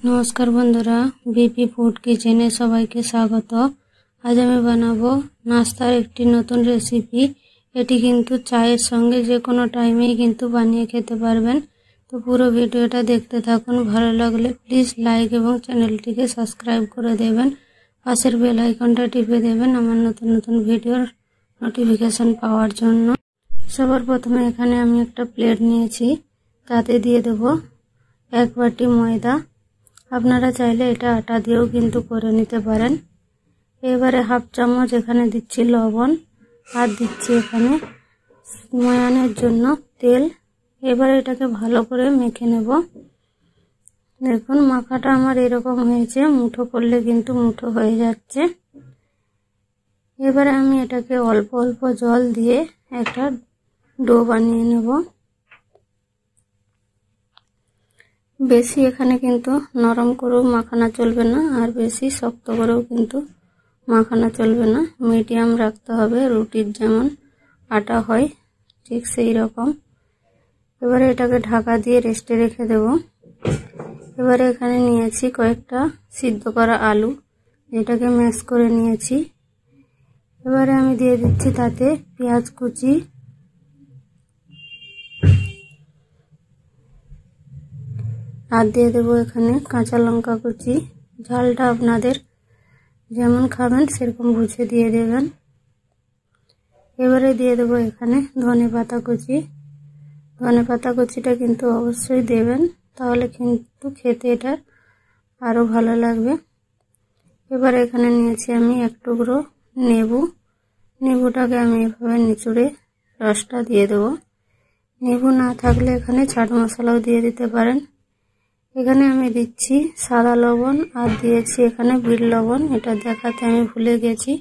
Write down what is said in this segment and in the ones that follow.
नमस्कार बंधुरा BP food किचेने सबाइके स्वागत। आज आमी बानाबो नास्तार एकटी नतून रेसिपि। एटी किन्तु चायेर संगे जे कोनो टाइमेई किन्तु बानिये खेते पारबेन। तो पुरो भिडियोटा देखते थाकुन। भालो लागले प्लिज लाइक एबं चैनलटिके सबस्क्राइब करे देबेन। पाशेर बेल आइकनटा टिपे देबेन आमार नतून नतून भिडियोर नोटिफिकेशन पाওয়ার জন্য। সবার প্রথমে এখানে আমি একটা প্লেট নিয়েছি, তাতে দিয়ে দেব এক বাটি ময়দা। আপনারা চাইলে এটা আটা দিয়েও কিন্তু করে নিতে পারেন। এবারে হাফ চামচ এখানে দিচ্ছি লবণ আর দিচ্ছি এখানে ময়ানের জন্য তেল। এবারে এটাকে ভালো করে মেখে নেব। দেখুন মাখাটা আমার এরকম হয়েছে, মুঠো করলে কিন্তু মুঠো হয়ে যাচ্ছে। এবারে আমি এটাকে অল্প অল্প জল দিয়ে একটা ডো বানিয়ে নেব। বেশি এখানে কিন্তু নরম করেও মাখানো চলবে না, আর বেশি শক্ত করেও কিন্তু মাখানো চলবে না। মিডিয়াম রাখতে হবে, রুটির যেমন আটা হয় ঠিক সেই রকম। এবারে এটাকে ঢাকা দিয়ে রেস্টে রেখে দেব। এবারে এখানে নিয়েছি কয়েকটা সিদ্ধ করা আলু, যেটাকে ম্যাশ করে নিয়েছি। এবারে আমি দিয়ে দিচ্ছি তাতে পেঁয়াজ কুচি, আর দিয়ে দেবো এখানে কাঁচা লঙ্কা কুচি। ঝালটা আপনাদের যেমন খাবেন সেরকম বুঝে দিয়ে দেবেন। এবারে দিয়ে দেবো এখানে ধনেপাতা কুচি। ধনেপাতা কুচিটা কিন্তু অবশ্যই দেবেন, তাহলে কিন্তু খেতে এটা আরো ভালো লাগবে। এবারে এখানে নিয়েছি আমি এক টুকরো লেবু। লেবুটাকে আমি এভাবে নিচুড়ে রসটা দিয়ে দেবো। লেবু না থাকলে এখানে চাট মশলাও দিয়ে দিতে পারেন। এখানে আমি দিচ্ছি সাদা লবণ আর দিয়েছি এখানে বিট লবণ, এটা দেখাতে আমি ভুলে গেছি।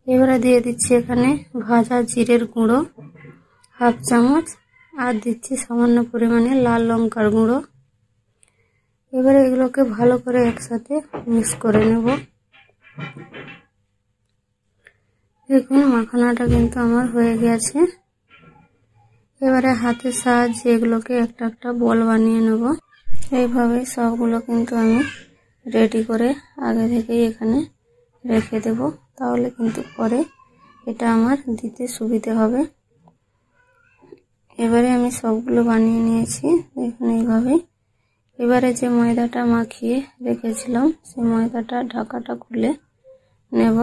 এবারে দিয়ে দিচ্ছি এখানে ভাজা জিরের গুঁড়ো হাফ চামচ, আর দিচ্ছি সামান্য পরিমাণে লাল লঙ্কার গুঁড়ো। এবারে এগুলোকে ভালো করে একসাথে মিক্স করে নেব। দেখুন মাখানাটা কিন্তু আমার হয়ে গেছে। এবারে হাতের সাহায্যে এগুলোকে একটা একটা বল বানিয়ে নেব। এইভাবে সবগুলো কিন্তু আমি রেডি করে আগে থেকেই এখানে রেখে দেব, তাহলে কিন্তু পরে এটা আমার দিতে সুবিধে হবে। এবারে আমি সবগুলো বানিয়ে নিয়েছি দেখুন এইভাবে। এবারে যে ময়দাটা মাখিয়ে রেখেছিলাম সেই ময়দাটা ঢাকাটা খুলে নেব।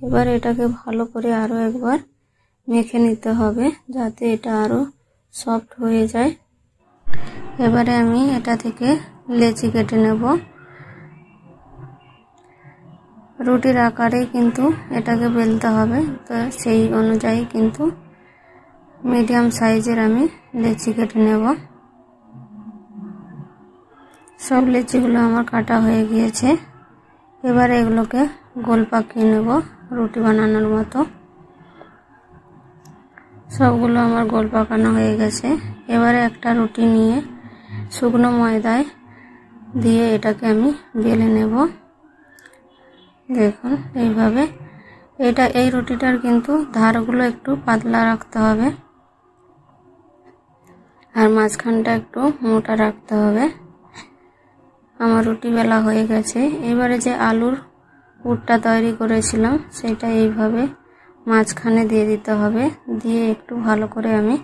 এবারে এটাকে ভালো করে আরো একবার মেখে নিতে হবে, যাতে এটা আরো সফট হয়ে যায়। এবারে আমি এটা থেকে লেচি কেটে নেব। রুটির আকারে কিন্তু এটাকে বেলতে হবে, তো সেই অনুযায়ী কিন্তু মিডিয়াম সাইজের আমি লেচি কেটে নেব। সব লেচিগুলো আমার কাটা হয়ে গিয়েছে। এবারে এগুলোকে গোল পাকিয়ে নেব রুটি বানানোর মতো। সবগুলো আমার গোল পাকানো হয়ে গেছে। এবারে একটা রুটি নিয়ে শুকনো ময়দায় দিয়ে এটাকে আমি বেলে নেব। দেখুন এইভাবে। এই রুটিটার কিন্তু ধারগুলো একটু পাতলা রাখতে হবে, আর মাঝখানটা একটু মোটা রাখতে হবে। আমার রুটি বেলা হয়ে গেছে। এবারে যে আলুর পুরটা তৈরি করেছিলাম সেটা এইভাবে মাঝখানে দিয়ে দিতে হবে। দিয়ে একটু ভালো করে আমি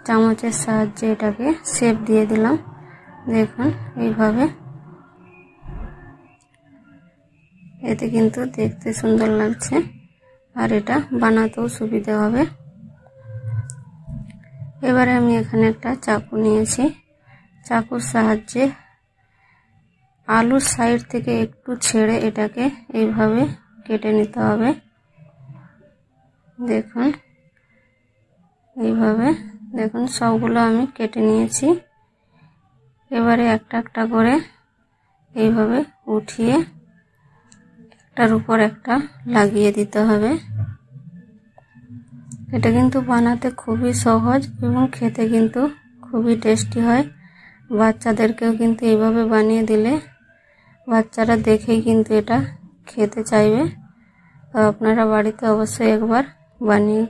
চামচের সাহায্যে এটাকে শেপ দিয়ে দিলাম। দেখুন এইভাবে। এতে কিন্তু দেখতে সুন্দর লাগছে, আর এটা বানাতেও সুবিধা হবে। এবারে আমি এখানে একটা চাকু নিয়েছি। চাকুর সাহায্যে আলুর সাইড থেকে একটু ছেড়ে এটাকে এইভাবে কেটে নিতে হবে। দেখুন এইভাবে। দেখুন সবগুলো আমি কেটে নিয়েছি। এবারে একটা একটা করে এইভাবে উঠিয়ে একটার উপর একটা লাগিয়ে দিতে হবে। এটা কিন্তু বানাতে খুবই সহজ এবং খেতে কিন্তু খুবই টেস্টি হয়। বাচ্চাদেরকেও কিন্তু এইভাবে বানিয়ে দিলে বাচ্চারা দেখেই কিন্তু এটা খেতে চাইবে। তো আপনারা বাড়িতে অবশ্যই একবার বানিয়ে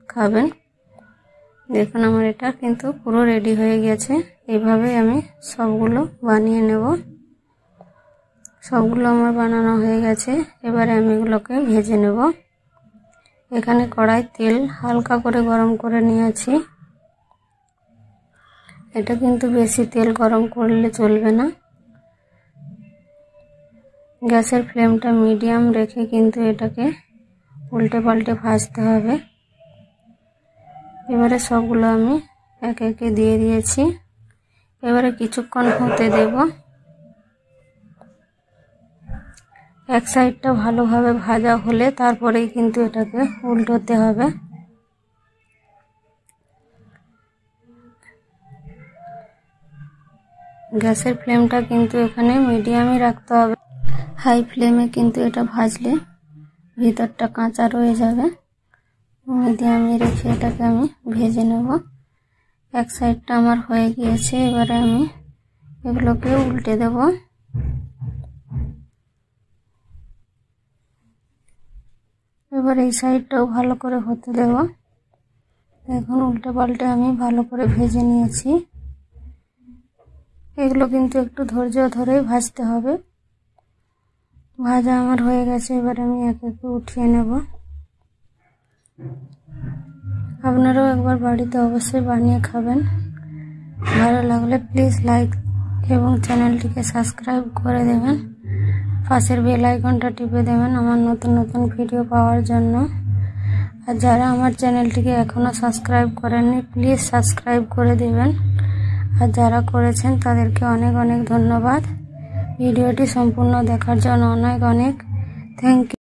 খাবেন। দেখুন আমার এটা কিন্তু পুরো রেডি হয়ে গেছে। এইভাবে আমি সবগুলো বানিয়ে নেব। সবগুলো আমার বানানো হয়ে গেছে। এবারে আমি এগুলোকে ভেজে নেব। এখানে কড়াই তেল হালকা করে গরম করে নিয়েছি। এটা কিন্তু বেশি তেল গরম করলে চলবে না। গ্যাসের ফ্লেমটা মিডিয়াম রেখে কিন্তু এটাকে উল্টে পাল্টে ভাজতে হবে। এবারে সবগুলো আমি একে একে দিয়ে দিয়েছি। এবারে কিছুক্ষণ হতে দেব। এক সাইডটা ভালোভাবে ভাজা হলে তারপরেই কিন্তু এটাকে উল্টোতে হবে। গ্যাসের ফ্লেমটা কিন্তু এখানে মিডিয়ামই রাখতে হবে। হাই ফ্লেমে কিন্তু এটা ভাজলে ভিতরটা কাঁচা রয়ে যাবে। মিডিয়ামে রেখে এটাকে আমি ভেজে নেব। এক সাইডটা আমার হয়ে গিয়েছে। এবারে আমি এগুলোকে উল্টে দেব। এবার এই সাইডটাও ভালো করে হতে দেব। এখন উল্টে পাল্টে আমি ভালো করে ভেজে নিয়েছি। এগুলো কিন্তু একটু ধৈর্য ধরেই ভাজতে হবে। ভাজা আমার হয়ে গেছে। এবার আমি একে একে উঠিয়ে নেব। আপনারাও একবার বাড়িতে অবশ্যই বানিয়ে খাবেন। ভালো লাগলে প্লিজ লাইক এবং চ্যানেলটিকে সাবস্ক্রাইব করে দেবেন। পাশের বেল আইকনটা টিপে দেবেন আমার নতুন নতুন ভিডিও পাওয়ার জন্য। আর যারা আমার চ্যানেলটিকে এখনো সাবস্ক্রাইব করেননি প্লিজ সাবস্ক্রাইব করে দেবেন। আর যারা করেছেন তাদেরকে অনেক অনেক ধন্যবাদ। ভিডিওটি সম্পূর্ণ দেখার জন্য অনেক অনেক থ্যাংক ইউ।